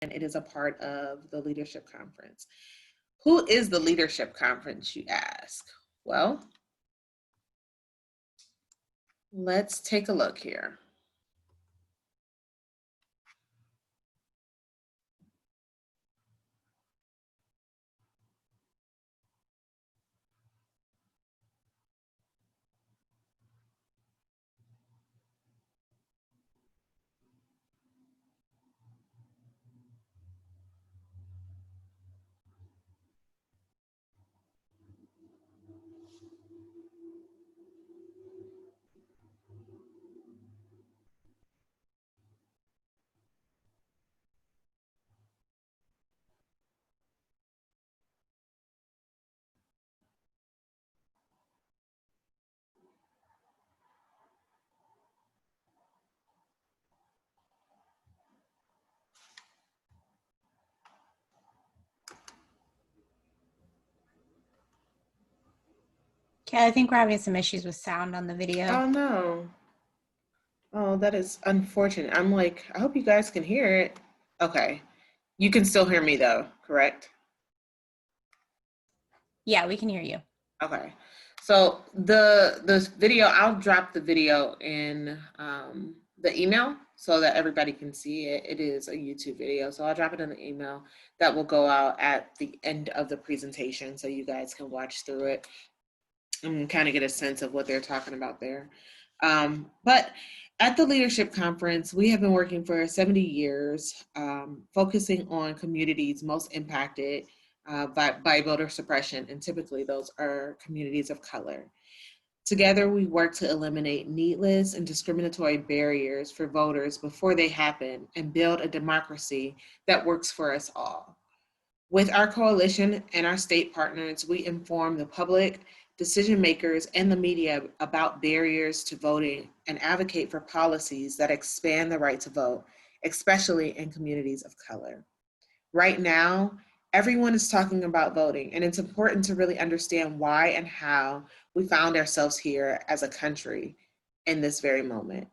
and it is a part of the Leadership Conference. Who is the Leadership Conference, you ask? Well, let's take a look here. Okay, I think we're having some issues with sound on the video. Oh no. Oh, that is unfortunate. I'm like, I hope you guys can hear it. Okay. You can still hear me though, correct? Yeah, we can hear you. Okay. So the video, I'll drop the video in the email so that everybody can see it. It is a YouTube video, so I'll drop it in the email that will go out at the end of the presentation so you guys can watch through it and kind of get a sense of what they're talking about there. But at the Leadership Conference, we have been working for 70 years, focusing on communities most impacted by voter suppression, and typically those are communities of color. Together, we work to eliminate needless and discriminatory barriers for voters before they happen and build a democracy that works for us all. With our coalition and our state partners, we inform the public, decision makers, and the media about barriers to voting and advocate for policies that expand the right to vote, especially in communities of color. Right now, everyone is talking about voting, and it's important to really understand why and how we found ourselves here as a country in this very moment.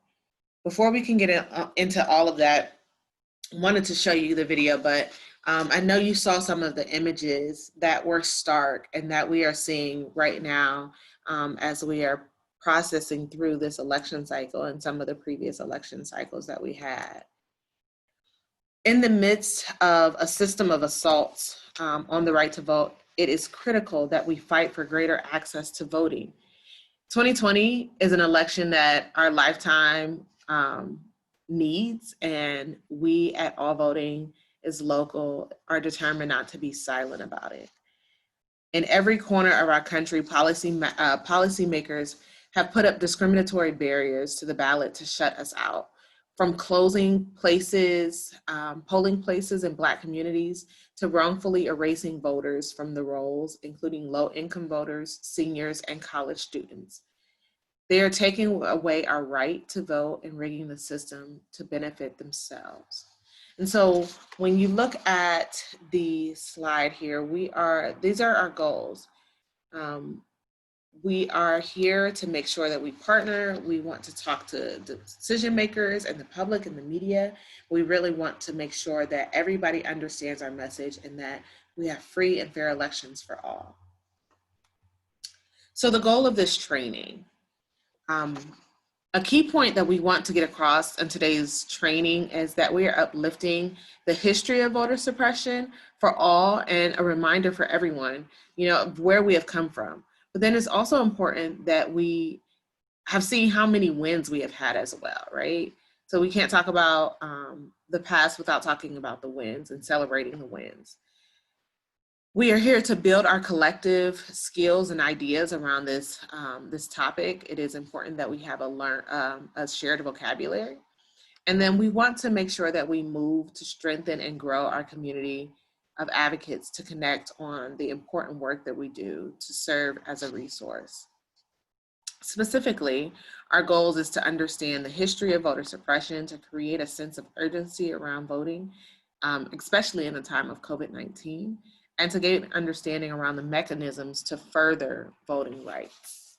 Before we can get into all of that, I wanted to show you the video, but I know you saw some of the images that were stark and that we are seeing right now as we are processing through this election cycle and some of the previous election cycles that we had. In the midst of a system of assaults on the right to vote, it is critical that we fight for greater access to voting. 2020 is an election that our lifetime needs, and we at All Voting is Local are determined not to be silent about it. In every corner of our country, policymakers have put up discriminatory barriers to the ballot to shut us out. From closing places, polling places in Black communities, to wrongfully erasing voters from the rolls, including low-income voters, seniors, and college students. They are taking away our right to vote and rigging the system to benefit themselves. And so when you look at the slide here, these are our goals. We are here to make sure that we partner. We want to talk to the decision makers and the public and the media. We really want to make sure that everybody understands our message and that we have free and fair elections for all. So the goal of this training, a key point that we want to get across in today's training is that we are uplifting the history of voter suppression for all and a reminder for everyone, of where we have come from. But then it's also important that we have seen how many wins we have had as well, right? So we can't talk about the past without talking about the wins and celebrating the wins. We are here to build our collective skills and ideas around this, this topic. It is important that we have a shared vocabulary. And then we want to make sure that we move to strengthen and grow our community of advocates to connect on the important work that we do to serve as a resource. Specifically, our goal is to understand the history of voter suppression, to create a sense of urgency around voting, especially in the time of COVID-19, and to gain understanding around the mechanisms to further voting rights.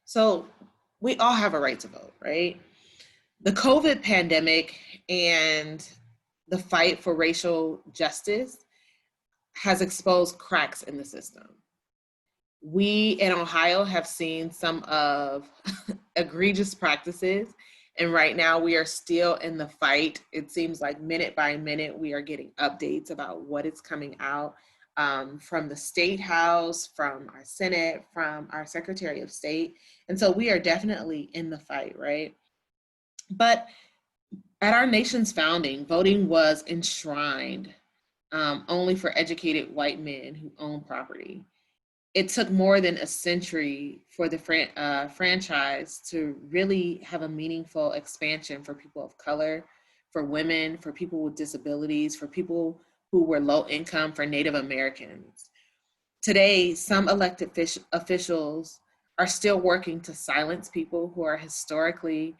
So we all have a right to vote, right? The COVID pandemic and the fight for racial justice has exposed cracks in the system. We in Ohio have seen some of egregious practices, and right now we are still in the fight. It seems like minute by minute we are getting updates about what is coming out from the State House, from our Senate, from our Secretary of State. And so we are definitely in the fight, right? But at our nation's founding, voting was enshrined only for educated white men who own property. It took more than a century for the franchise to really have a meaningful expansion for people of color, for women, for people with disabilities, for people who were low income, for Native Americans. Today, some elected officials are still working to silence people who are historically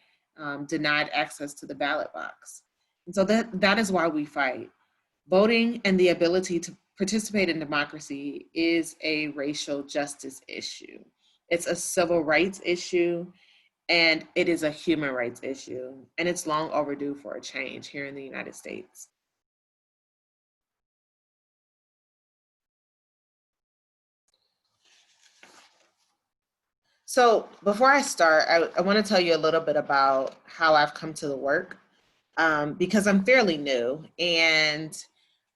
denied access to the ballot box. And so that is why we fight. Voting and the ability to participate in democracy is a racial justice issue. It's a civil rights issue, and it is a human rights issue, and it's long overdue for a change here in the United States. So before I start, I want to tell you a little bit about how I've come to the work because I'm fairly new, and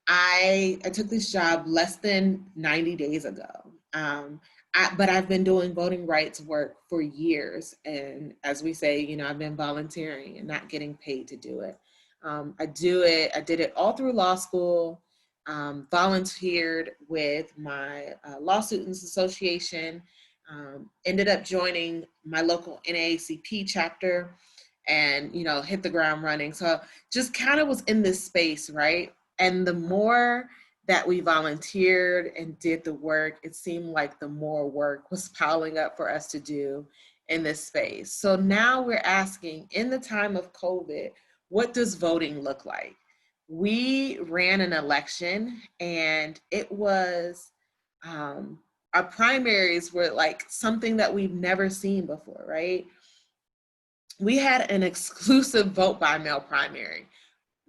I took this job less than 90 days ago. But I've been doing voting rights work for years. And as we say, I've been volunteering and not getting paid to do it. I did it all through law school, volunteered with my Law Students Association, ended up joining my local NAACP chapter and, hit the ground running. So just kind of was in this space, right? And the more that we volunteered and did the work, it seemed like the more work was piling up for us to do in this space. So now we're asking, in the time of COVID, what does voting look like? We ran an election, and it was, our primaries were like something that we've never seen before, right? We had an exclusive vote by mail primary.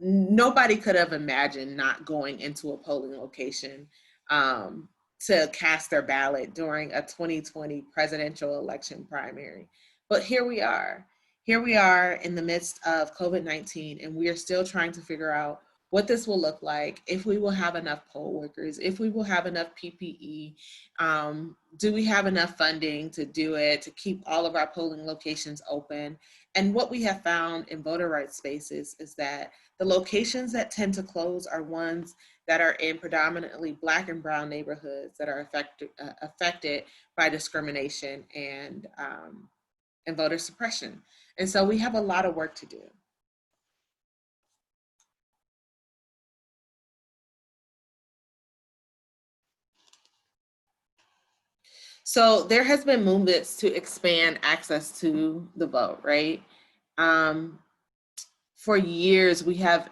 Nobody could have imagined not going into a polling location to cast their ballot during a 2020 presidential election primary. But here we are. Here we are in the midst of COVID-19, and we are still trying to figure out what this will look like, if we will have enough poll workers, if we will have enough PPE, do we have enough funding to do it, to keep all of our polling locations open. And what we have found in voter rights spaces is that the locations that tend to close are ones that are in predominantly Black and brown neighborhoods that are affected by discrimination and voter suppression. And so we have a lot of work to do. So there has been movements to expand access to the vote, right? For years, we have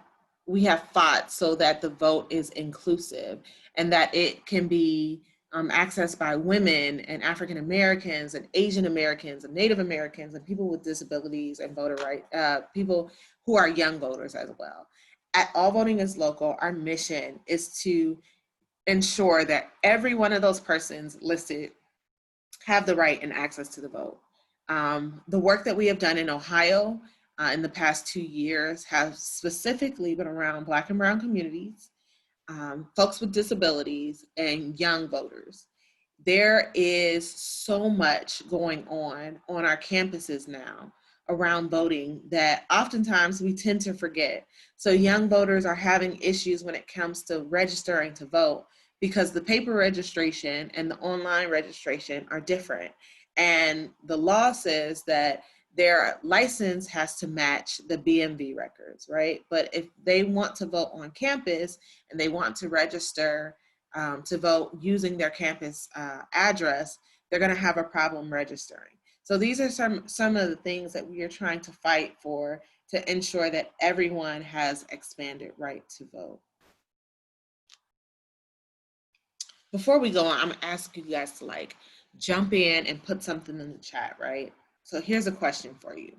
fought so that the vote is inclusive and that it can be accessed by women and African Americans and Asian Americans and Native Americans and people with disabilities and voter right, people who are young voters as well. At All Voting is Local, our mission is to ensure that every one of those persons listed have the right and access to the vote. The work that we have done in Ohio in the past 2 years has specifically been around Black and brown communities, folks with disabilities, and young voters. There is so much going on our campuses now around voting that oftentimes we tend to forget. So young voters are having issues when it comes to registering to vote because the paper registration and the online registration are different. And the law says that their license has to match the BMV records, right? But if they want to vote on campus and they want to register to vote using their campus address, they're going to have a problem registering. So these are some of the things that we are trying to fight for to ensure that everyone has expanded right to vote. Before we go on, I'm gonna ask you guys to jump in and put something in the chat, right? So here's a question for you.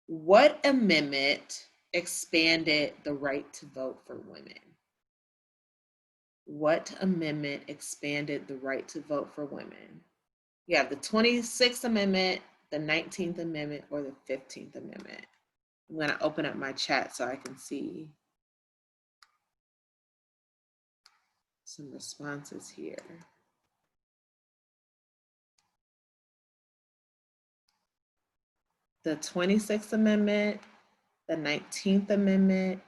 What amendment expanded the right to vote for women? What amendment expanded the right to vote for women? You have the 26th Amendment, the 19th Amendment, or the 15th Amendment. I'm going to open up my chat so I can see some responses here. The 26th Amendment, the 19th Amendment,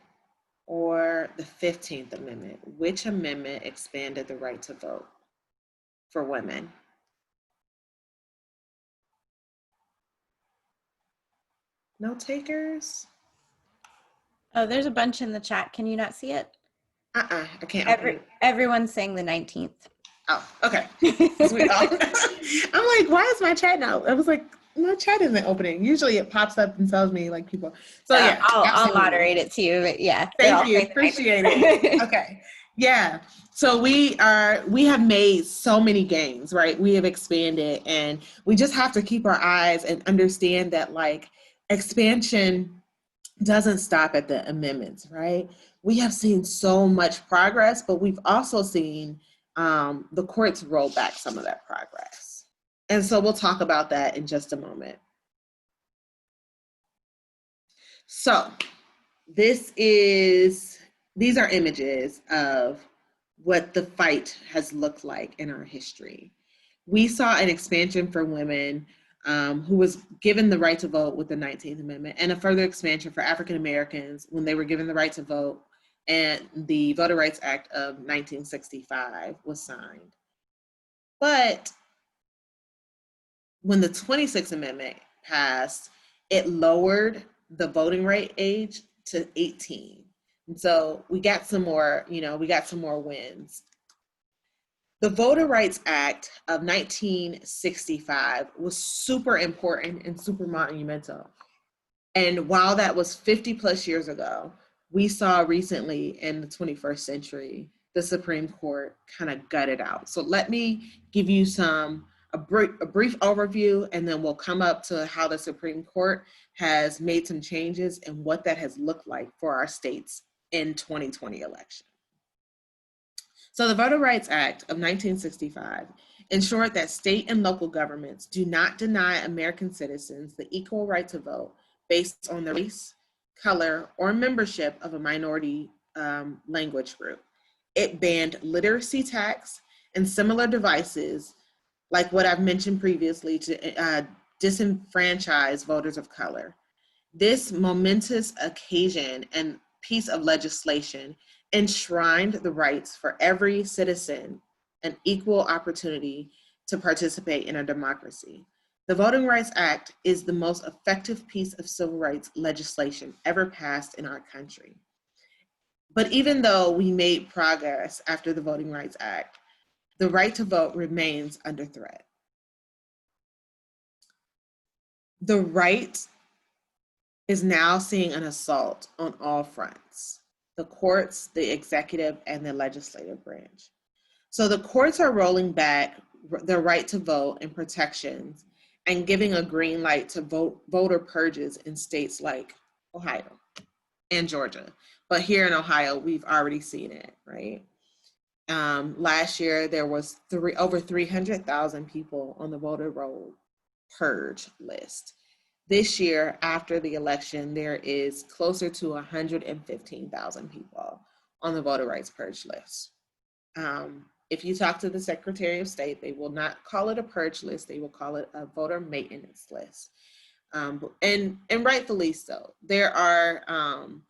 or the 15th Amendment? Which amendment expanded the right to vote for women? No takers? Oh, there's a bunch in the chat. Can you not see it? I can't open it. Everyone's saying the 19th. Oh, okay. I'm like, why is my chat now? I was like, my chat isn't opening. Usually it pops up and tells me like people. So yeah, I'll moderate it to you. But yeah. Thank you. Appreciate it. Okay. Yeah. So we have made so many gains, right? We have expanded, and we just have to keep our eyes and understand that like expansion doesn't stop at the amendments, right? We have seen so much progress, but we've also seen the courts roll back some of that progress. And so we'll talk about that in just a moment. So these are images of what the fight has looked like in our history. We saw an expansion for women who was given the right to vote with the 19th Amendment, and a further expansion for African Americans when they were given the right to vote, and the Voter Rights Act of 1965 was signed. But when the 26th Amendment passed, it lowered the voting right age to 18. And so we got some more, wins. The Voter Rights Act of 1965 was super important and super monumental. And while that was 50 plus years ago, we saw recently in the 21st century, the Supreme Court kind of gutted out. So let me give you a brief overview, and then we'll come up to how the Supreme Court has made some changes and what that has looked like for our states in 2020 election. So the Voter Rights Act of 1965 ensured that state and local governments do not deny American citizens the equal right to vote based on their race, color, or membership of a minority language group. It banned literacy tax and similar devices like what I've mentioned previously to disenfranchise voters of color. This momentous occasion and piece of legislation enshrined the rights for every citizen an equal opportunity to participate in a democracy. The Voting Rights Act is the most effective piece of civil rights legislation ever passed in our country. But even though we made progress after the Voting Rights Act, the right to vote remains under threat. The right is now seeing an assault on all fronts: the courts, the executive, and the legislative branch. So the courts are rolling back the right to vote and protections and giving a green light to voter purges in states like Ohio and Georgia. But here in Ohio, we've already seen it, right? Last year, there was over 300,000 people on the voter roll purge list. This year, after the election, there is closer to 115,000 people on the voter rights purge list. If you talk to the Secretary of State, they will not call it a purge list. They will call it a voter maintenance list. And rightfully so. There are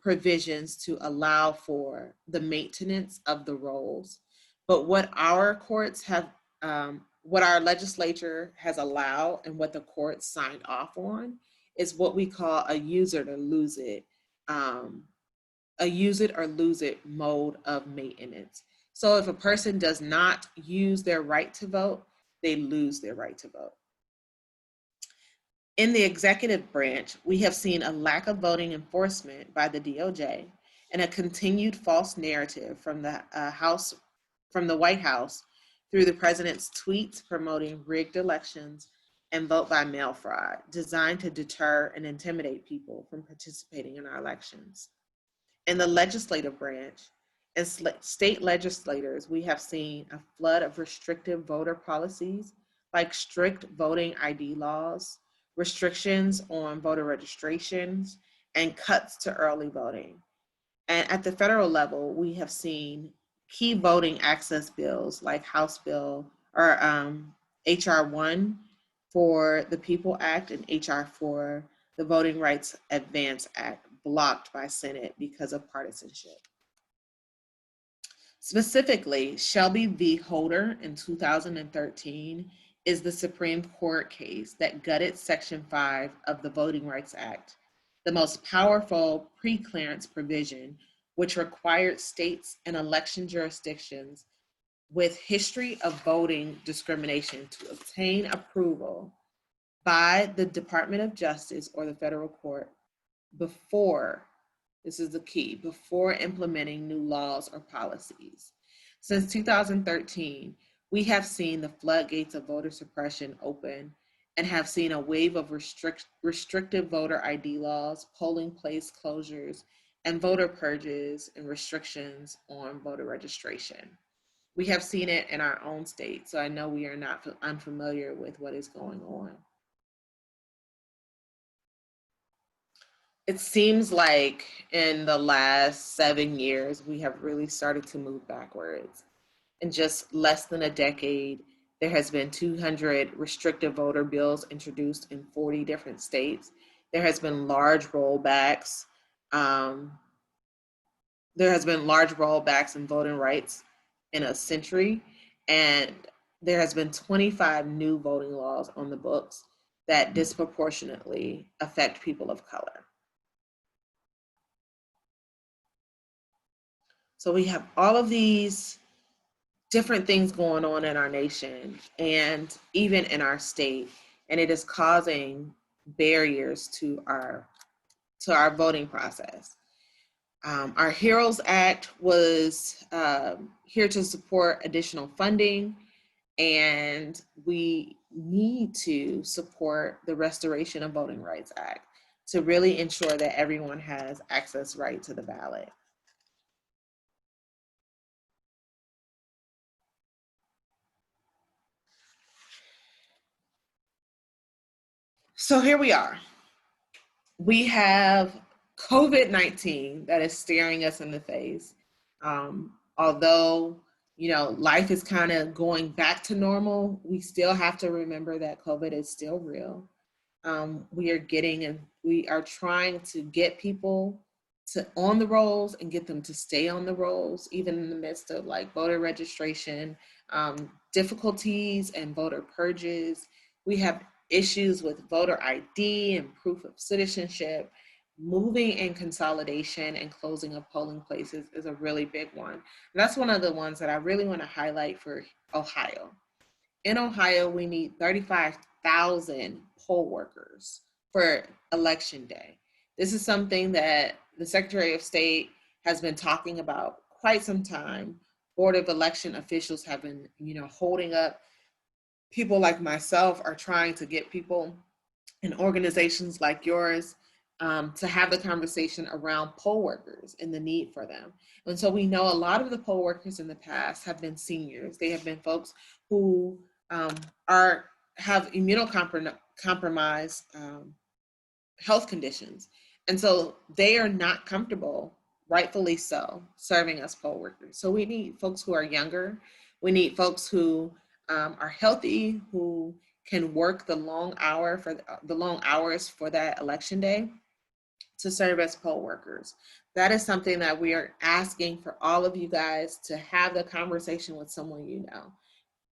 provisions to allow for the maintenance of the rolls. But what our courts have, what our legislature has allowed and what the courts signed off on is what we call a use it or lose it, mode of maintenance. So if a person does not use their right to vote, they lose their right to vote. In the executive branch, we have seen a lack of voting enforcement by the DOJ and a continued false narrative from the White House through the president's tweets promoting rigged elections and vote by mail fraud designed to deter and intimidate people from participating in our elections. In the legislative branch, as state legislators, we have seen a flood of restrictive voter policies like strict voting ID laws, restrictions on voter registrations, and cuts to early voting. And at the federal level, we have seen key voting access bills like House Bill or HR 1 for the People Act and HR 4, the Voting Rights Advance Act, blocked by Senate because of partisanship. Specifically, Shelby v. Holder in 2013 is the Supreme Court case that gutted Section 5 of the Voting Rights Act, the most powerful pre-clearance provision which required states and election jurisdictions with history of voting discrimination to obtain approval by the Department of Justice or the federal court before, this is the key, before implementing new laws or policies. Since 2013, we have seen the floodgates of voter suppression open and have seen a wave of restrictive voter ID laws, polling place closures, and voter purges and restrictions on voter registration. We have seen it in our own state, so I know we are not unfamiliar with what is going on. It seems like in the last 7 years, we have really started to move backwards. In just less than a decade, there has been 200 restrictive voter bills introduced in 40 different states. There has been large rollbacks. In voting rights in a century, and there has been 25 new voting laws on the books that disproportionately affect people of color. So we have all of these different things going on in our nation and even in our state, and it is causing barriers to our voting process. Our HEROES Act was here to support additional funding, and we need to support the Restoration of Voting Rights Act to really ensure that everyone has access right to the ballot. So here we are. We have COVID-19 that is staring us in the face. Although, life is kind of going back to normal, we still have to remember that COVID is still real. We are trying to get people on the rolls and get them to stay on the rolls, even in the midst of like voter registration, difficulties and voter purges. We have issues with voter ID and proof of citizenship. Moving and consolidation and closing of polling places is a really big one. And that's one of the ones that I really want to highlight for Ohio. In Ohio, we need 35,000 poll workers for election day. This is something that the Secretary of State has been talking about quite some time. Board of Election officials have been, holding up. People like myself are trying to get people in organizations like yours to have the conversation around poll workers and the need for them. And so we know a lot of the poll workers in the past have been seniors. They have been folks who have immunocompromised health conditions. And so they are not comfortable, rightfully so, serving as poll workers. So we need folks who are younger. We need folks who are healthy, who can work the long hours for that election day to serve as poll workers. That is something that we are asking for all of you guys to have the conversation with someone you know.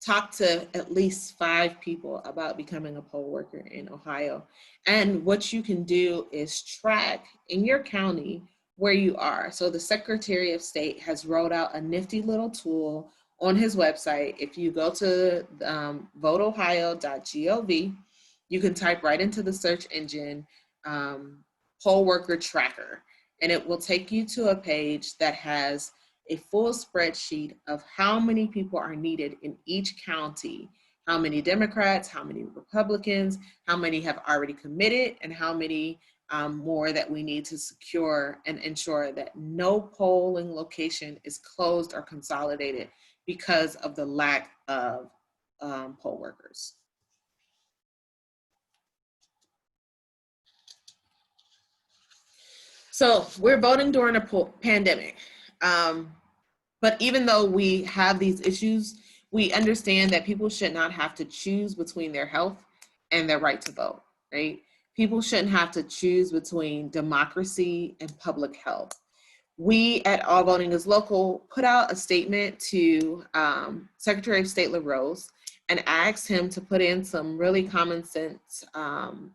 Talk to at least 5 people about becoming a poll worker in Ohio. And what you can do is track in your county where you are. So the Secretary of State has rolled out a nifty little tool on his website. If you go to voteohio.gov, you can type right into the search engine poll worker tracker, and it will take you to a page that has a full spreadsheet of how many people are needed in each county how many Democrats, how many Republicans, how many have already committed, and how many more that we need to secure and ensure that no polling location is closed or consolidated because of the lack of poll workers. So we're voting during a pandemic. But even though we have these issues, we understand that people should not have to choose between their health and their right to vote, right? People shouldn't have to choose between democracy and public health. We at All Voting is Local put out a statement to Secretary of State LaRose and asked him to put in some really common sense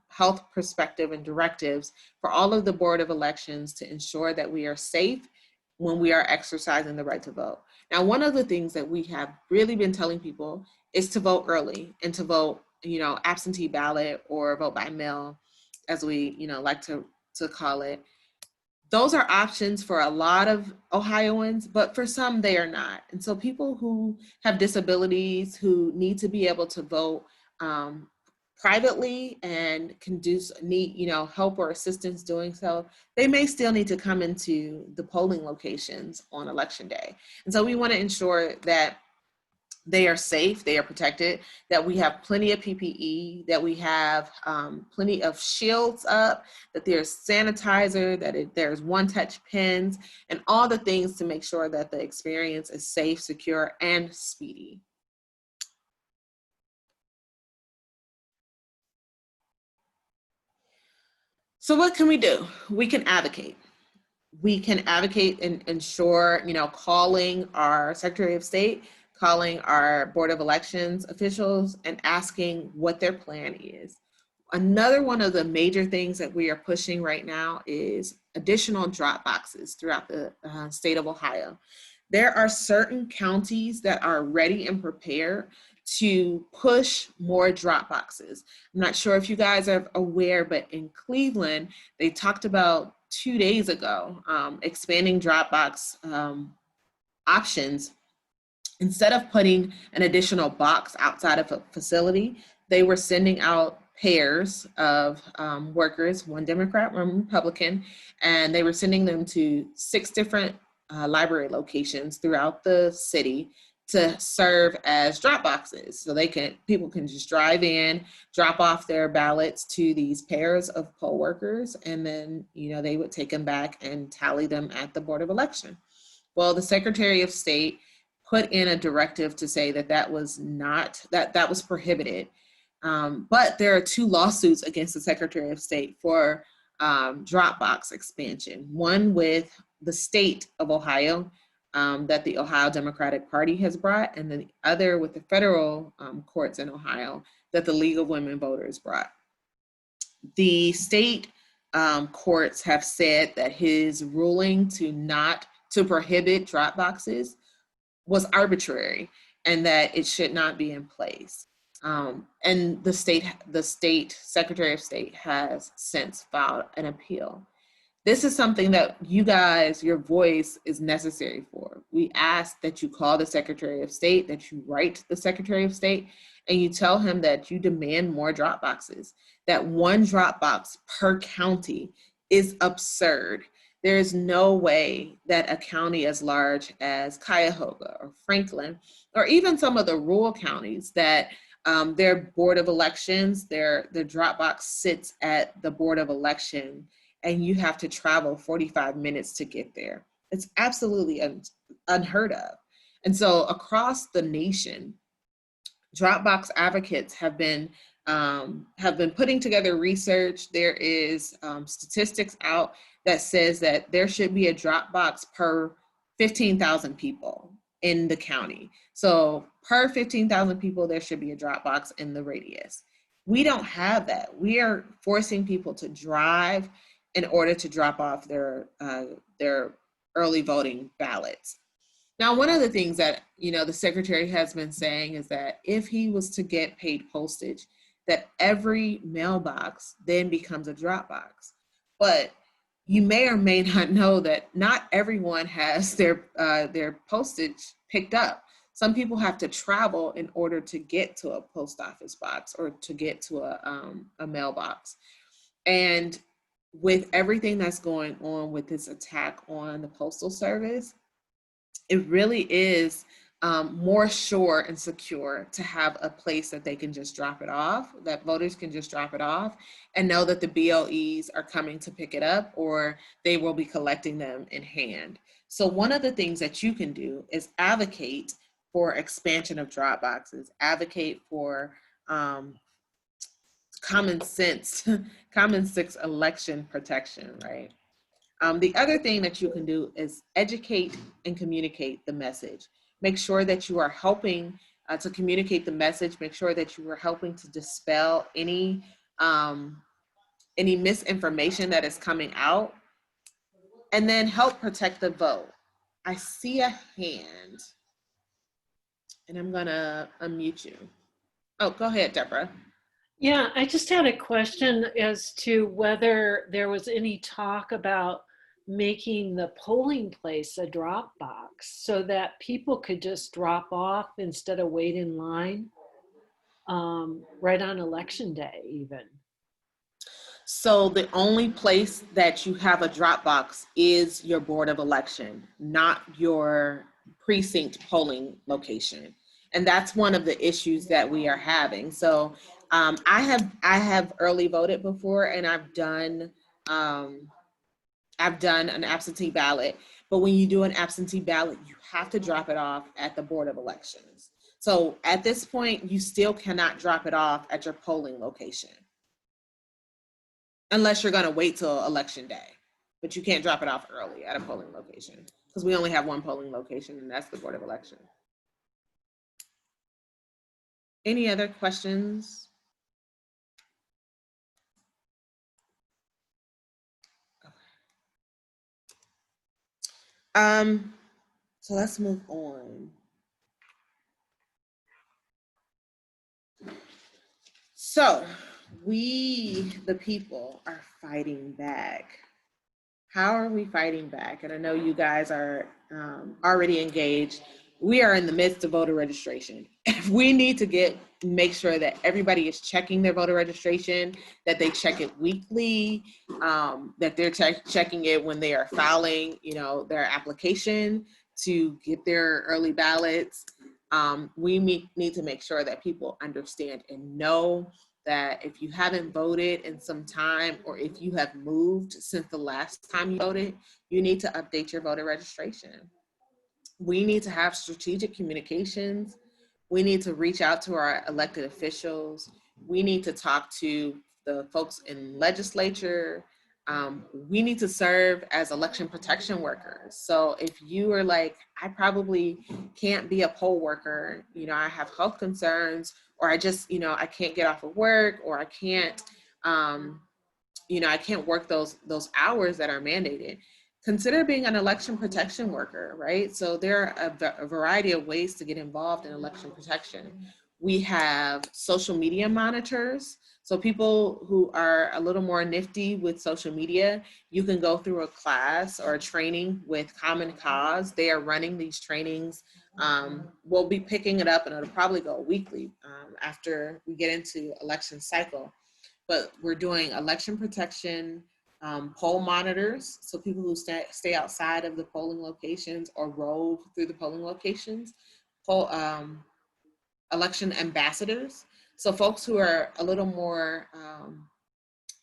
health perspective and directives for all of the Board of Elections to ensure that we are safe when we are exercising the right to vote. Now, one of the things that we have really been telling people is to vote early and to vote, absentee ballot or vote by mail, as we, like to call it. Those are options for a lot of Ohioans, but for some they are not. And so people who have disabilities, who need to be able to vote privately and need help or assistance doing so, they may still need to come into the polling locations on election day. And so we want to ensure that they are safe, they are protected, that we have plenty of PPE, that we have plenty of shields up, that there's sanitizer, that there's one-touch pens, and all the things to make sure that the experience is safe, secure, and speedy. So what can we do? We can advocate. We can advocate and ensure, calling our Secretary of State, calling our Board of Elections officials and asking what their plan is. Another one of the major things that we are pushing right now is additional drop boxes throughout the state of Ohio. There are certain counties that are ready and prepared to push more drop boxes. I'm not sure if you guys are aware, but in Cleveland, they talked about 2 days ago expanding Dropbox options. Instead of putting an additional box outside of a facility, they were sending out pairs of workers, one Democrat, one Republican, and they were sending them to 6 different library locations throughout the city to serve as drop boxes. So people can just drive in, drop off their ballots to these pairs of poll workers, and then, they would take them back and tally them at the Board of Election. Well, the Secretary of State put in a directive to say that was prohibited. But there are 2 lawsuits against the Secretary of State for Dropbox expansion. One with the state of Ohio that the Ohio Democratic Party has brought, and then the other with the federal courts in Ohio that the League of Women Voters brought. The state courts have said that his ruling to prohibit drop boxes was arbitrary and that it should not be in place. And the state Secretary of State has since filed an appeal. This is something that you guys, your voice is necessary for. We ask that you call the Secretary of State, that you write the Secretary of State, and you tell him that you demand more drop boxes, that 1 drop box per county is absurd. There is no way that a county as large as Cuyahoga or Franklin, or even some of the rural counties that their Board of Elections, their drop box sits at the Board of Election, and you have to travel 45 minutes to get there. It's absolutely unheard of. And so across the nation, Dropbox advocates have been putting together research. There is statistics out that says that there should be a Dropbox per 15,000 people in the county. So per 15,000 people, there should be a Dropbox in the radius. We don't have that. We are forcing people to drive in order to drop off their early voting ballots. Now, one of the things that, the secretary has been saying is that if he was to get paid postage, that every mailbox then becomes a drop box. But you may or may not know that not everyone has their postage picked up. Some people have to travel in order to get to a post office box or to get to a mailbox. And with everything that's going on with this attack on the Postal Service, it really is more sure and secure to have a place that they can just drop it off, that voters can just drop it off and know that the BOEs are coming to pick it up, or they will be collecting them in hand. So one of the things that you can do is advocate for expansion of drop boxes, advocate for common sense, common sense election protection, right? The other thing that you can do is educate and communicate the message. Make sure that you are helping to communicate the message. Make sure that you are helping to dispel any misinformation that is coming out, and then help protect the vote. I see a hand, and I'm gonna unmute you. Oh, go ahead, Deborah. Yeah, I just had a question as to whether there was any talk about making the polling place a drop box so that people could just drop off instead of wait in line right on election day even. So the only place that you have a drop box is your Board of Election, not your precinct polling location. And that's one of the issues that we are having. So I have early voted before, and I've done an absentee ballot. But when you do an absentee ballot, you have to drop it off at the Board of Elections. So at this point, you still cannot drop it off at your polling location, unless you're going to wait till election day. But you can't drop it off early at a polling location, because we only have one polling location, and that's the Board of Election. Any other questions? So let's move on. So we, the people, are fighting back. How are we fighting back? And I know you guys are already engaged. We are in the midst of voter registration. We need to make sure that everybody is checking their voter registration, that they check it weekly, that they're checking it when they are filing, their application to get their early ballots. We need to make sure that people understand and know that if you haven't voted in some time, or if you have moved since the last time you voted, you need to update your voter registration. We need to have strategic communications. We need to reach out to our elected officials. We need to talk to the folks in legislature. We need to serve as election protection workers. So if you are like, I probably can't be a poll worker, I have health concerns, or I just, I can't get off of work, or I can't, I can't work those hours that are mandated. Consider being an election protection worker, right? So there are a variety of ways to get involved in election protection. We have social media monitors. So people who are a little more nifty with social media, you can go through a class or a training with Common Cause. They are running these trainings. We'll be picking it up, and it'll probably go weekly after we get into election cycle. But we're doing election protection, poll monitors, so people who stay outside of the polling locations or rove through the polling locations, election ambassadors, so folks who are a little more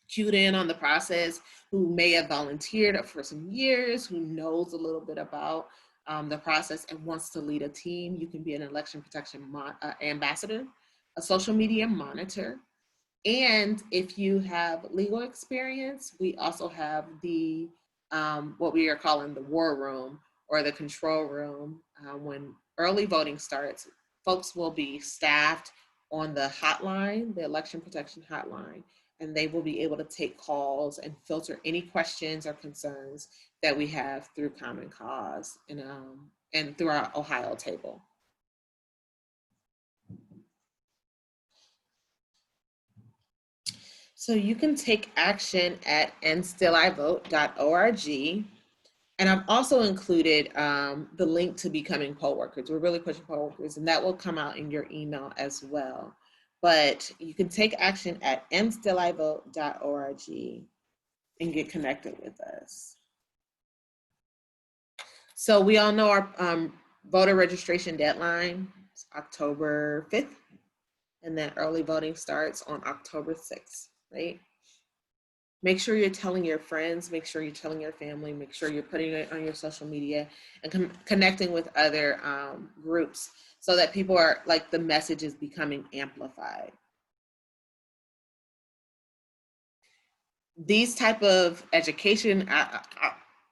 cued in on the process, who may have volunteered for some years, who knows a little bit about the process and wants to lead a team. You can be an election protection ambassador, a social media monitor. And if you have legal experience, we also have the what we are calling the war room or the control room. When early voting starts, folks will be staffed on the hotline, the election protection hotline, and they will be able to take calls and filter any questions or concerns that we have through Common Cause and through our Ohio table. So you can take action at andstillivote.org. And I've also included the link to becoming poll workers. We're really pushing poll workers, and that will come out in your email as well. But you can take action at ndstillivote.org and get connected with us. So we all know our voter registration deadline is October 5th, and then early voting starts on October 6th, right? Make sure you're telling your friends, make sure you're telling your family, make sure you're putting it on your social media and connecting with other groups so that people are, like, the message is becoming amplified. These type of education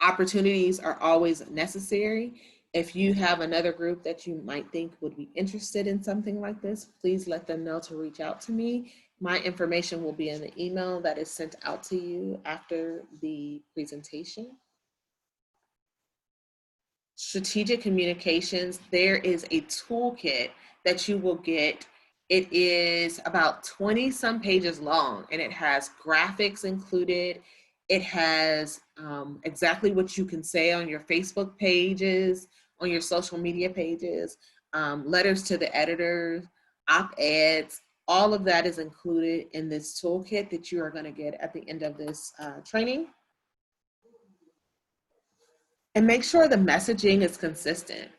opportunities are always necessary. If you have another group that you might think would be interested in something like this, please let them know to reach out to me. My information will be in the email that is sent out to you after the presentation. Strategic communications, there is a toolkit that you will get. It is about 20 some pages long, and it has graphics included. It has exactly what you can say on your Facebook pages, on your social media pages, letters to the editors, op-eds. All of that is included in this toolkit that you are going to get at the end of this training. And make sure the messaging is consistent.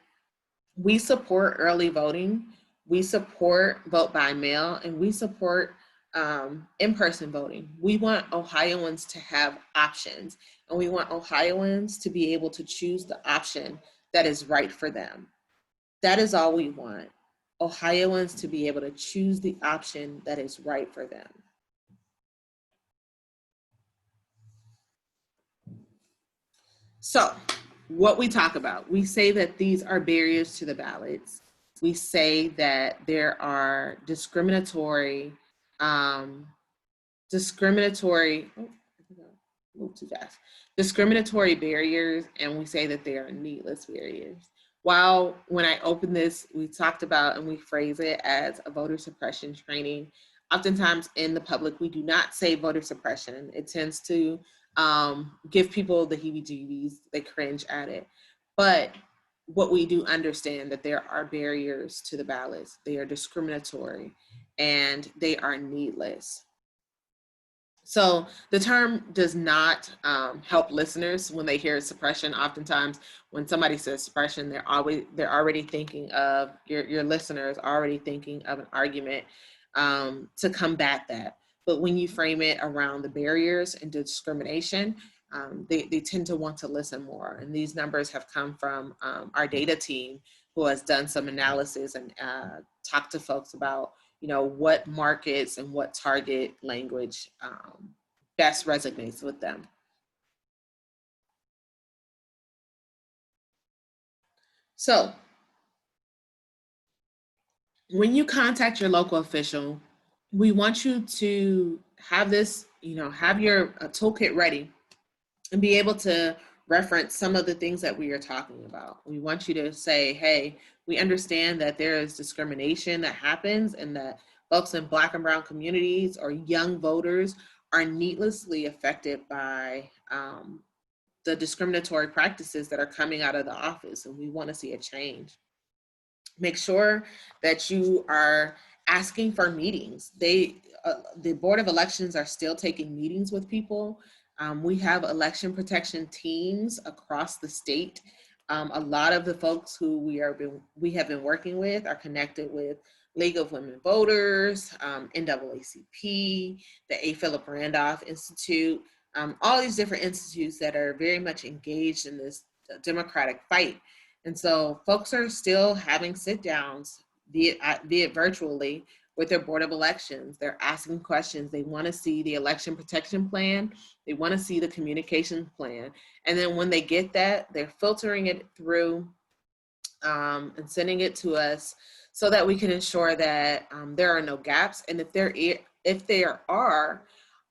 We support early voting, we support vote by mail, and we support in-person voting. We want Ohioans to have options, and we want Ohioans to be able to choose the option that is right for them. That is all we want. Ohioans to be able to choose the option that is right for them. So, what we talk about, we say that these are barriers to the ballots. We say that there are discriminatory, discriminatory barriers, and we say that they are needless barriers. While when I opened this, we talked about and we phrase it as a voter suppression training. Oftentimes in the public, we do not say voter suppression. It tends to give people the heebie-jeebies, they cringe at it. But what we do understand that there are barriers to the ballots. They are discriminatory and they are needless. So the term does not help listeners when they hear suppression. Oftentimes when somebody says suppression, they're already thinking of, your listeners already thinking of an argument to combat that. But when you frame it around the barriers and discrimination, they tend to want to listen more. And these numbers have come from our data team, who has done some analysis and talked to folks about, what markets and what target language best resonates with them. So when you contact your local official, we want you to have this, have your toolkit ready and be able to reference some of the things that we are talking about. We want you to say, hey, we understand that there is discrimination that happens and that folks in Black and Brown communities or young voters are needlessly affected by the discriminatory practices that are coming out of the office, and we want to see a change. Make sure that you are asking for meetings. The Board of Elections are still taking meetings with people. We have election protection teams across the state. A lot of the folks who we have been working with are connected with League of Women Voters, NAACP, the A. Philip Randolph Institute, all these different institutes that are very much engaged in this democratic fight. And so folks are still having sit downs, be it virtually, with their Board of Elections. They're asking questions. They want to see the election protection plan. They want to see the communications plan. And then when they get that, they're filtering it through and sending it to us so that we can ensure that there are no gaps. And if there are,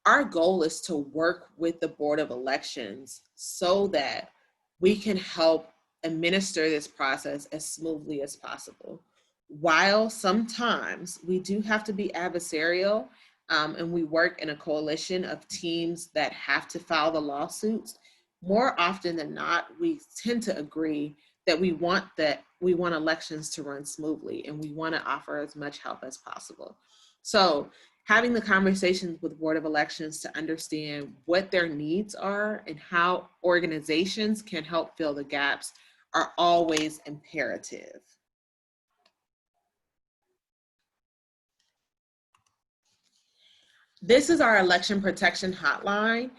our goal is to work with the Board of Elections so that we can help administer this process as smoothly as possible. While sometimes we do have to be adversarial and we work in a coalition of teams that have to file the lawsuits, more often than not, we tend to agree that we want elections to run smoothly, and we want to offer as much help as possible. So having the conversations with Board of Elections to understand what their needs are and how organizations can help fill the gaps are always imperative. This is our election protection hotline.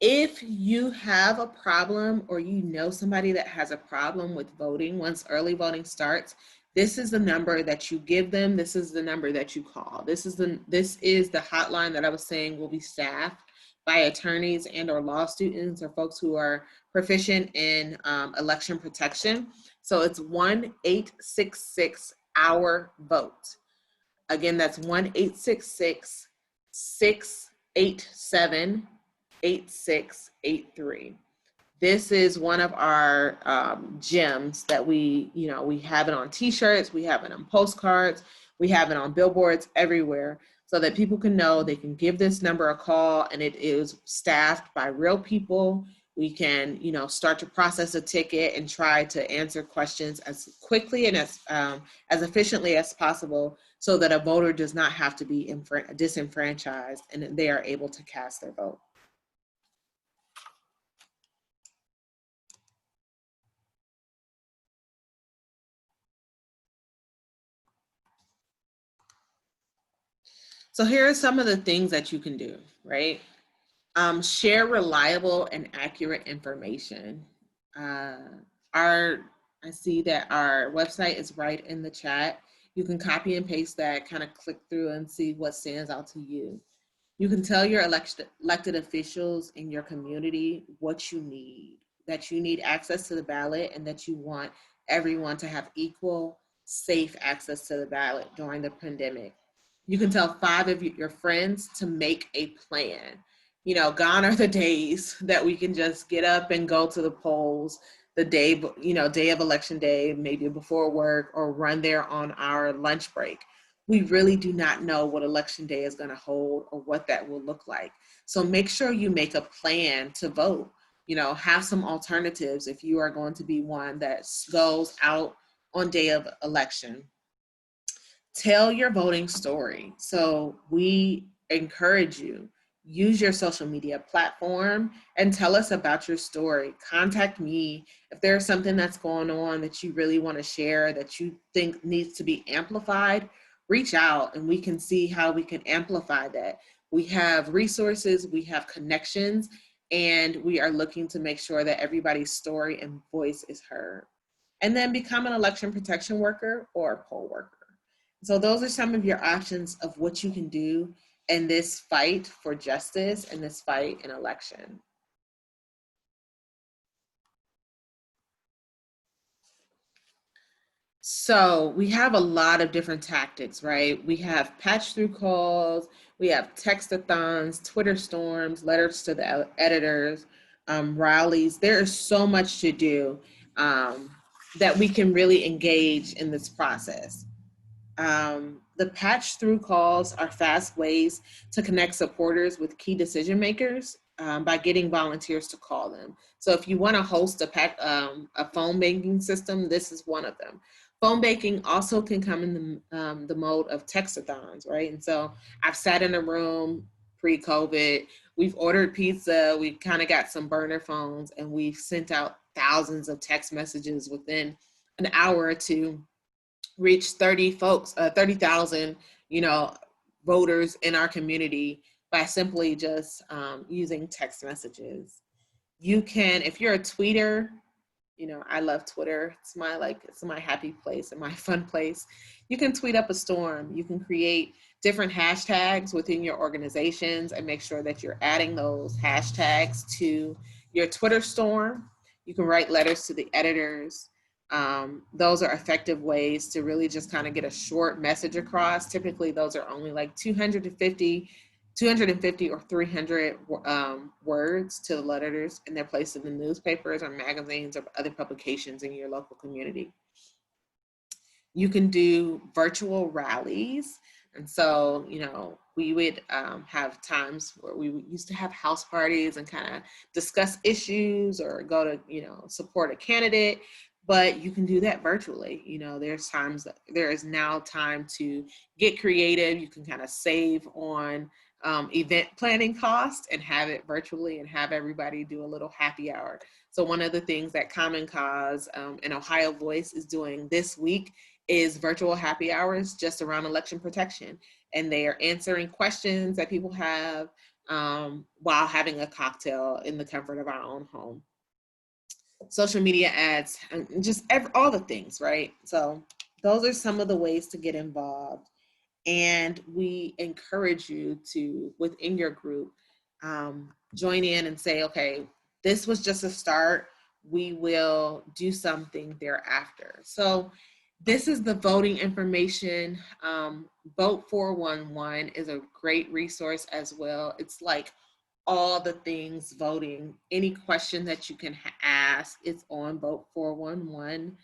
If you have a problem or you know somebody that has a problem with voting once early voting starts, this is the number that you give them. This is the number that you call. This is the hotline that I was saying will be staffed by attorneys and or law students or folks who are proficient in election protection. So it's 1-866-OUR-VOTE. Again, that's 1-866-687-8683. This is one of our gems that we have it on t-shirts, we have it on postcards, we have it on billboards everywhere, so that people can know they can give this number a call, and it is staffed by real people. We can, start to process a ticket and try to answer questions as quickly and as efficiently as possible, so that a voter does not have to be disenfranchised and they are able to cast their vote. So here are some of the things that you can do, right? Share reliable and accurate information. I see that our website is right in the chat. You can copy and paste that, kind of click through and see what stands out to you. You can tell your elected officials in your community what you need, that you need access to the ballot and that you want everyone to have equal, safe access to the ballot during the pandemic. You can tell 5 of your friends to make a plan. Gone are the days that we can just get up and go to the polls the day, day of election day, maybe before work, or run there on our lunch break. We really do not know what election day is going to hold or what that will look like. So make sure you make a plan to vote. Have some alternatives if you are going to be one that goes out on day of election. Tell your voting story. So we encourage you, use your social media platform and tell us about your story. Contact me if there's something that's going on that you really want to share, that you think needs to be amplified. Reach out and we can see how we can amplify that. We have resources, we have connections, and we are looking to make sure that everybody's story and voice is heard. And then become an election protection worker or a poll worker. So those are some of your options of what you can do in this fight for justice and this fight in election. So we have a lot of different tactics, right? We have patch through calls, we have text-a-thons, Twitter storms, letters to the editors, rallies. There is so much to do that we can really engage in this process. The patch through calls are fast ways to connect supporters with key decision makers by getting volunteers to call them. So if you want to host a phone banking system, this is one of them. Phone banking also can come in the mode of text-a-thons, right? And so I've sat in a room pre-COVID, we've ordered pizza, we've kind of got some burner phones, and we've sent out thousands of text messages within an hour or two, reach 30,000, voters in our community by simply just using text messages. You can, if you're a tweeter, I love Twitter. It's my happy place and my fun place. You can tweet up a storm. You can create different hashtags within your organizations and make sure that you're adding those hashtags to your Twitter storm. You can write letters to the editors. Those are effective ways to really just kind of get a short message across. Typically, those are only like 250 or 300 words to the letters, and they're placed in the newspapers or magazines or other publications in your local community. You can do virtual rallies. And so, we would have times where we used to have house parties and kind of discuss issues or go to, support a candidate, but you can do that virtually. There's times that there is now time to get creative. You can kind of save on event planning costs and have it virtually and have everybody do a little happy hour. So one of the things that Common Cause and Ohio Voice is doing this week is virtual happy hours just around election protection. And they are answering questions that people have while having a cocktail in the comfort of our own home. Social media ads, and just all the things, right? So those are some of the ways to get involved. And we encourage you to, within your group, join in and say, okay, this was just a start. We will do something thereafter. So this is the voting information. Vote 411 is a great resource as well. It's like all the things voting. Any question that you can ask, it's on Vote 411.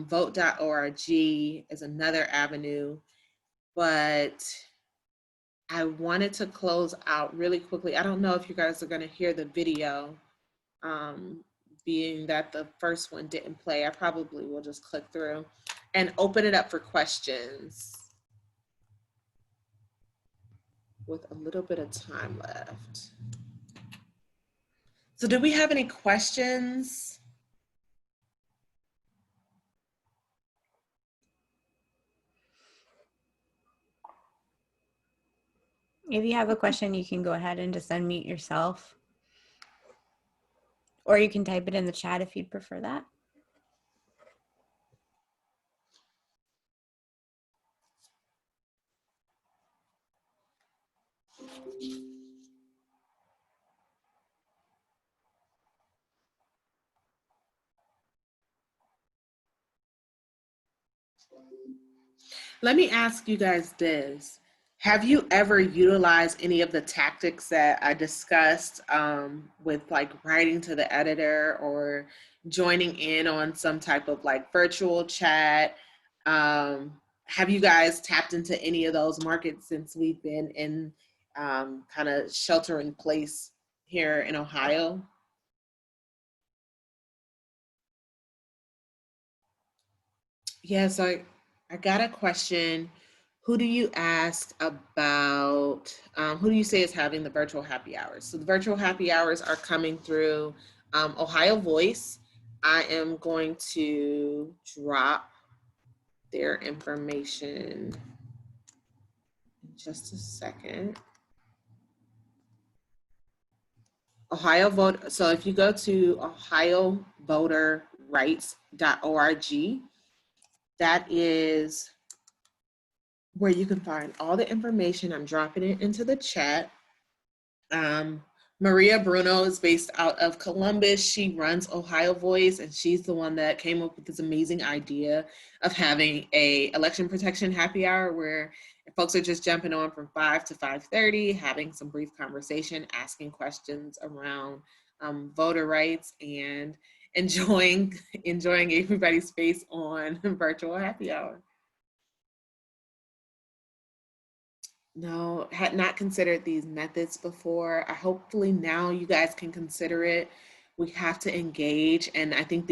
Vote.org is another avenue. But I wanted to close out really quickly. I don't know if you guys are going to hear the video, being that the first one didn't play. I probably will just click through and open it up for questions with a little bit of time left. So do we have any questions? If you have a question, you can go ahead and just unmute yourself. Or you can type it in the chat if you'd prefer that. Let me ask you guys this. Have you ever utilized any of the tactics that I discussed with like writing to the editor or joining in on some type of like virtual chat? Have you guys tapped into any of those markets since we've been in kind of shelter in place here in Ohio? Yes, I got a question. Who do you ask about, who do you say is having the virtual happy hours? So the virtual happy hours are coming through Ohio Voice. I am going to drop their information in just a second. Ohio Vote. So if you go to ohiovoterrights.org, that is where you can find all the information. I'm dropping it into the chat. Maria Bruno is based out of Columbus. She runs Ohio Voice, and she's the one that came up with this amazing idea of having a election protection happy hour where folks are just jumping on from 5 to 5:30, having some brief conversation, asking questions around voter rights, and enjoying everybody's face on virtual happy hour. No, had not considered these methods before. Hopefully now you guys can consider it. We have to engage. And I think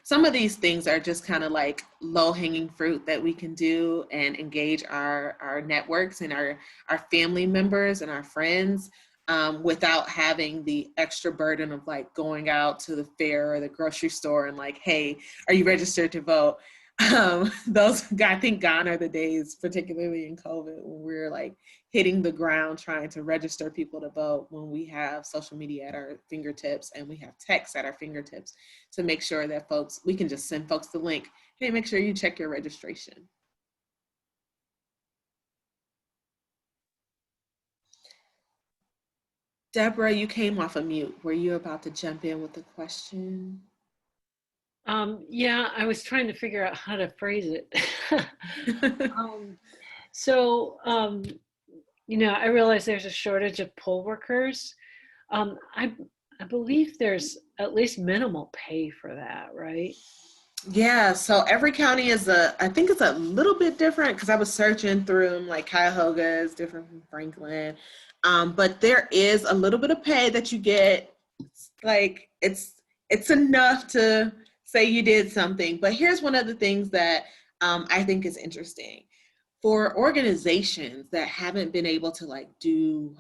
some of these things are just kind of like low hanging fruit that we can do and engage our networks and our family members and our friends without having the extra burden of like going out to the fair or the grocery store and like, hey, are you registered to vote? Those, I think, gone are the days, particularly in COVID, when we're like hitting the ground trying to register people to vote, when we have social media at our fingertips and we have text at our fingertips to make sure that we can just send folks the link. Hey, make sure you check your registration. Deborah, you came off of mute. Were you about to jump in with a question? Yeah, I was trying to figure out how to phrase it. I realize there's a shortage of poll workers. I believe there's at least minimal pay for that, right? Yeah, so every county is I think it's a little bit different because I was searching through them, like Cuyahoga is different from Franklin. But there is a little bit of pay that you get. Like it's enough to say you did something. But here's one of the things that I think is interesting. For organizations that haven't been able to like do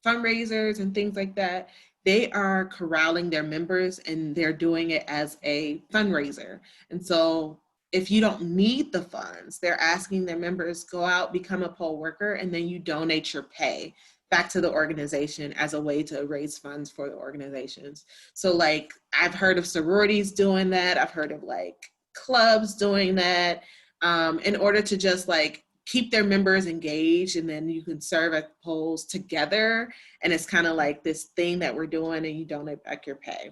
fundraisers and things like that, they are corralling their members and they're doing it as a fundraiser. And so if you don't need the funds, they're asking their members go out, become a poll worker, and then you donate your pay back to the organization as a way to raise funds for the organizations. So like I've heard of sororities doing that. I've heard of like clubs doing that, in order to just like keep their members engaged, and then you can serve at polls together, and it's kind of like this thing that we're doing and you donate back your pay.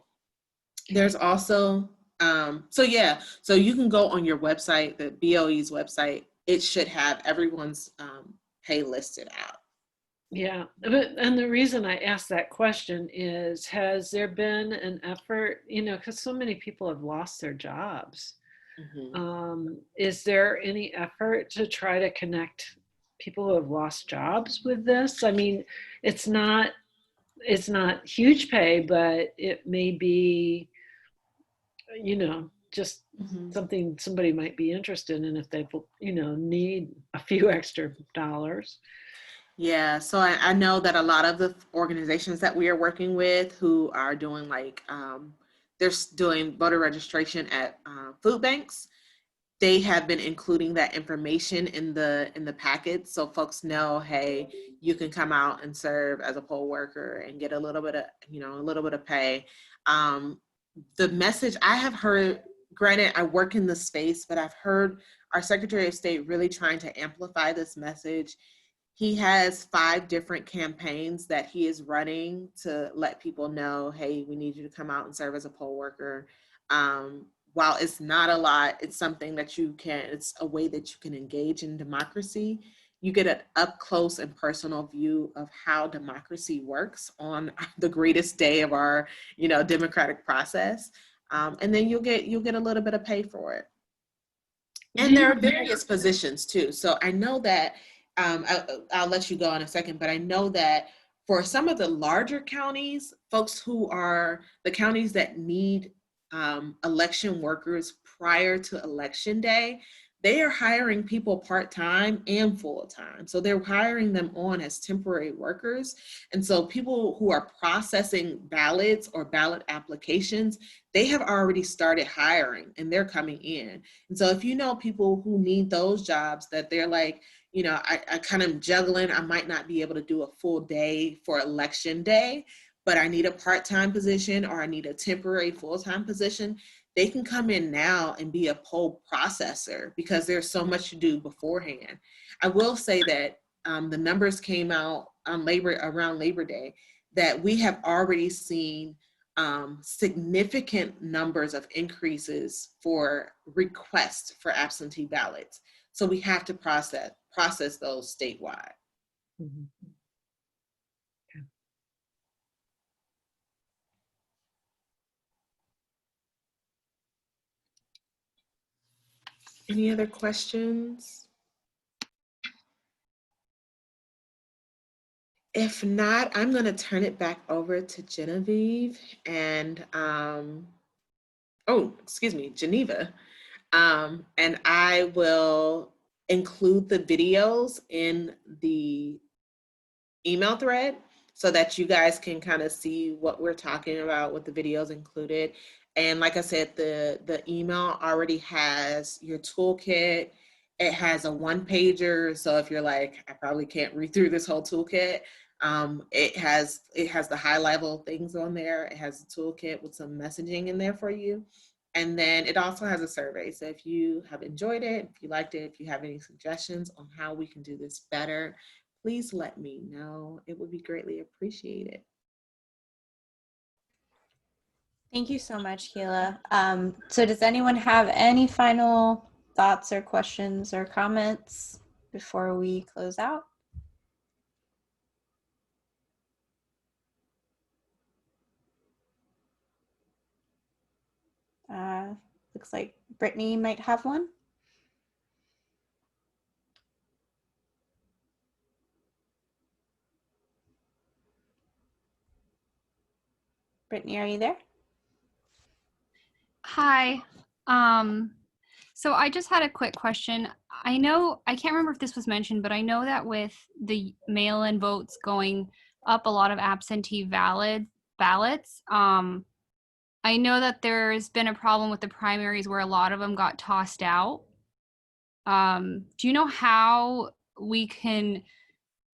There's also so you can go on your website, the BOE's website. It should have everyone's pay listed out. Yeah, and the reason I asked that question is, has there been an effort, because so many people have lost their jobs. Is there any effort to try to connect people who have lost jobs with this? I mean, it's not huge pay, but it may be, just something somebody might be interested in if they, need a few extra dollars. Yeah, so I know that a lot of the organizations that we are working with who are doing like they're doing voter registration at food banks, they have been including that information in the packet, so folks know, hey, you can come out and serve as a poll worker and get a little bit of a little bit of pay. The message I have heard, granted I work in the space, but I've heard our Secretary of State really trying to amplify this message. He has 5 different campaigns that he is running to let people know, hey, we need you to come out and serve as a poll worker. While it's not a lot, it's something that it's a way that you can engage in democracy. You get an up close and personal view of how democracy works on the greatest day of our, democratic process. And then you'll get a little bit of pay for it. And there are various positions too. So I know that I'll let you go in a second, but I know that for some of the larger counties, folks who are the counties that need election workers prior to election day, they are hiring people part-time and full-time. So they're hiring them on as temporary workers. And so people who are processing ballots or ballot applications, they have already started hiring and they're coming in. And so if you know people who need those jobs that they're like, I kind of juggling, I might not be able to do a full day for election day, but I need a part-time position or I need a temporary full-time position, they can come in now and be a poll processor because there's so much to do beforehand. I will say that the numbers came out on around Labor Day that we have already seen significant numbers of increases for requests for absentee ballots. So we have to process those statewide. Mm-hmm. Okay. Any other questions? If not, I'm going to turn it back over to Genevieve and, Geneva. And I will include the videos in the email thread so that you guys can kind of see what we're talking about with the videos included. And like I said, the email already has your toolkit. It has a 1-pager. So if you're like, I probably can't read through this whole toolkit, it has the high level things on there. It has a toolkit with some messaging in there for you. And then it also has a survey. So if you have enjoyed it, if you liked it, if you have any suggestions on how we can do this better, please let me know. It would be greatly appreciated. Thank you so much, Keila. So does anyone have any final thoughts or questions or comments before we close out? Looks like Brittany might have one. Brittany, are you there? Hi. So I just had a quick question. I can't remember if this was mentioned, but I know that with the mail-in votes going up, a lot of absentee ballots. I know that there's been a problem with the primaries where a lot of them got tossed out. Do you know how we can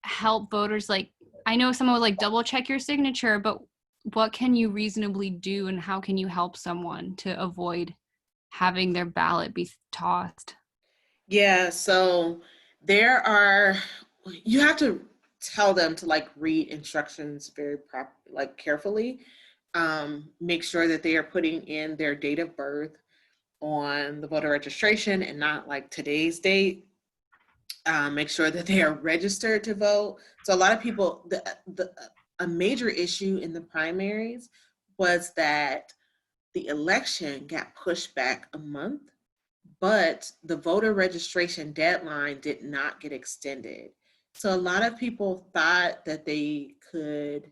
help voters? Like, I know someone would like double check your signature, but what can you reasonably do, and how can you help someone to avoid having their ballot be tossed? Yeah, so you have to tell them to like read instructions very carefully. Make sure that they are putting in their date of birth on the voter registration and not like today's date. Make sure that they are registered to vote. So a lot of people, a major issue in the primaries was that the election got pushed back a month, but the voter registration deadline did not get extended. So a lot of people thought that they could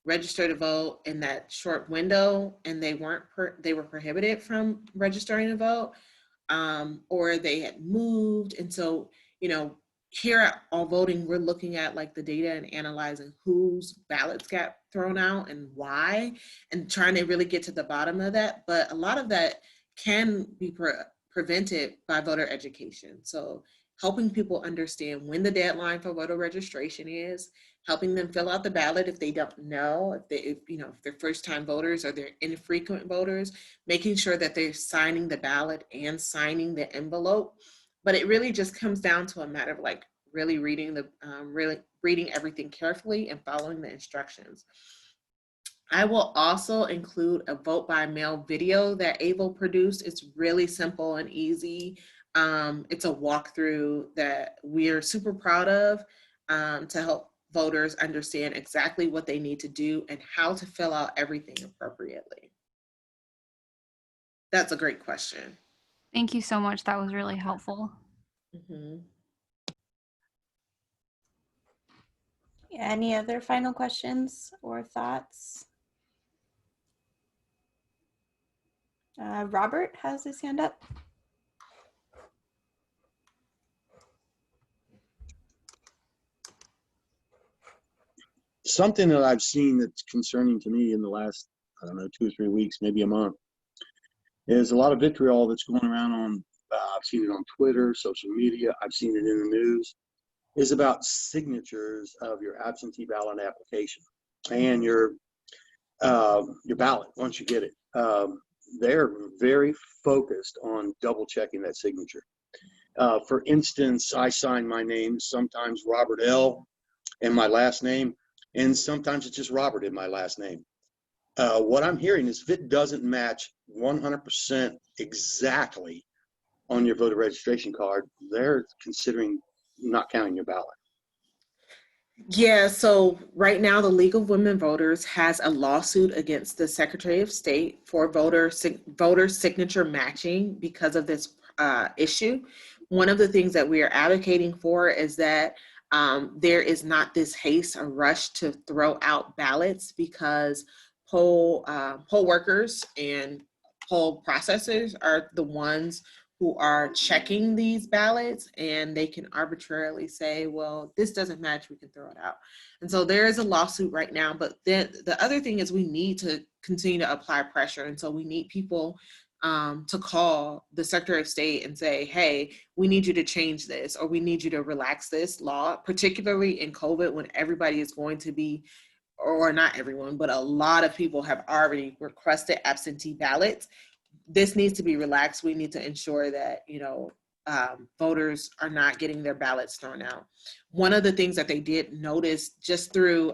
register to vote in that short window, and they were prohibited from registering to vote, or they had moved. And so, here at All Voting, we're looking at like the data and analyzing whose ballots got thrown out and why, and trying to really get to the bottom of that. But a lot of that can be prevented by voter education. So helping people understand when the deadline for voter registration is, helping them fill out the ballot if they don't know, if they're first-time voters or they're infrequent voters, making sure that they're signing the ballot and signing the envelope. But it really just comes down to a matter of like really reading everything carefully and following the instructions. I will also include a vote by mail video that Avo produced. It's really simple and easy. It's a walkthrough that we're super proud of, to help voters understand exactly what they need to do and how to fill out everything appropriately. That's a great question. Thank you so much. That was really helpful. Mm-hmm. Any other final questions or thoughts? Robert has his hand up. Something that I've seen that's concerning to me in the last, 2 or 3 weeks, maybe a month, is a lot of vitriol that's going around on, I've seen it on Twitter, social media, I've seen it in the news, is about signatures of your absentee ballot application and your ballot once you get it. They're very focused on double checking that signature. For instance, I sign my name, sometimes Robert L. and my last name, and sometimes it's just Robert in my last name. What I'm hearing is if it doesn't match 100% exactly on your voter registration card, they're considering not counting your ballot. Yeah, so right now the League of Women Voters has a lawsuit against the Secretary of State for voter signature matching because of this issue. One of the things that we are advocating for is that there is not this haste or rush to throw out ballots, because poll workers and poll processors are the ones who are checking these ballots, and they can arbitrarily say, well, this doesn't match, we can throw it out. And so there is a lawsuit right now, but then the other thing is we need to continue to apply pressure. And so we need people to call the Secretary of State and say, hey, we need you to change this, or we need you to relax this law, particularly in COVID when everybody is going to be, or not everyone, but a lot of people have already requested absentee ballots. This needs to be relaxed. We need to ensure that, voters are not getting their ballots thrown out. One of the things that they did notice just through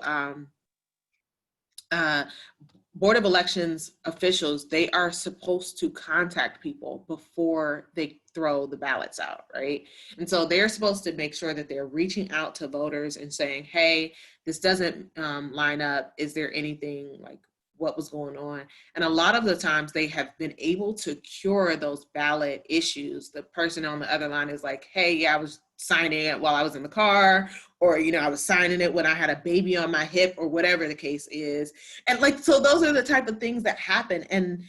Board of Elections officials, they are supposed to contact people before they throw the ballots out, right? And so they're supposed to make sure that they're reaching out to voters and saying, hey, this doesn't line up. Is there anything like what was going on. And a lot of the times they have been able to cure those ballot issues. The person on the other line is like, hey, yeah, I was signing it while I was in the car, or, you know, I was signing it when I had a baby on my hip, or whatever the case is. And like, so those are the type of things that happen. And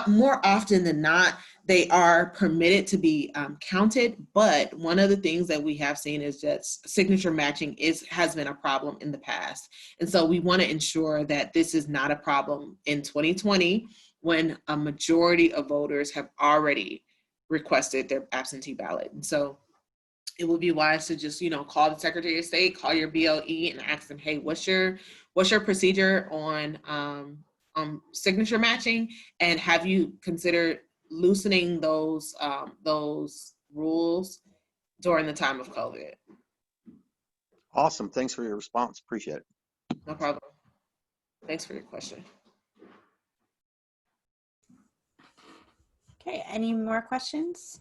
more often than not, they are permitted to be counted. But one of the things that we have seen is that signature matching has been a problem in the past. And so we want to ensure that this is not a problem in 2020, when a majority of voters have already requested their absentee ballot. And so it would be wise to just, you know, call the Secretary of State, call your BLE, and ask them, hey, what's your procedure on signature matching, and have you considered loosening those rules during the time of COVID? Awesome. Thanks for your response. Appreciate it. No problem. Thanks for your question. Okay, any more questions?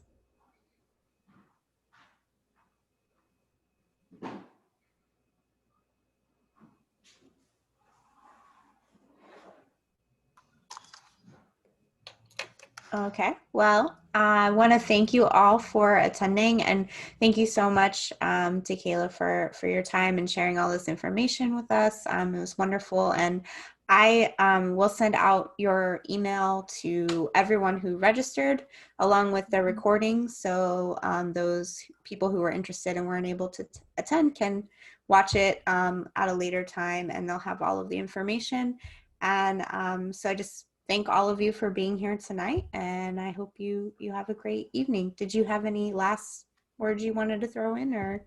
Okay, well, I want to thank you all for attending, and thank you so much to Kayla for your time and sharing all this information with us. It was wonderful, and I will send out your email to everyone who registered along with the recording, so those people who were interested and weren't able to attend can watch it at a later time, and they'll have all of the information. And so I just thank all of you for being here tonight, and I hope you have a great evening. Did you have any last words you wanted to throw in, or?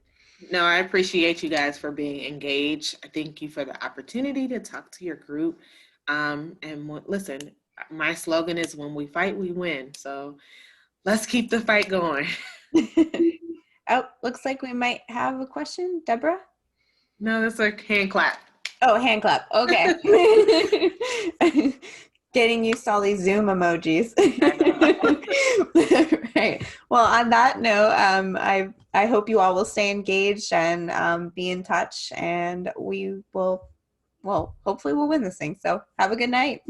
No, I appreciate you guys for being engaged. I thank you for the opportunity to talk to your group. Listen, my slogan is, when we fight, we win. So let's keep the fight going. Oh, looks like we might have a question. Deborah? No, that's a hand clap. Oh, hand clap. Okay. Getting used to all these Zoom emojis. Right. Well, on that note, I hope you all will stay engaged and be in touch, and we will, well, hopefully we'll win this thing. So have a good night.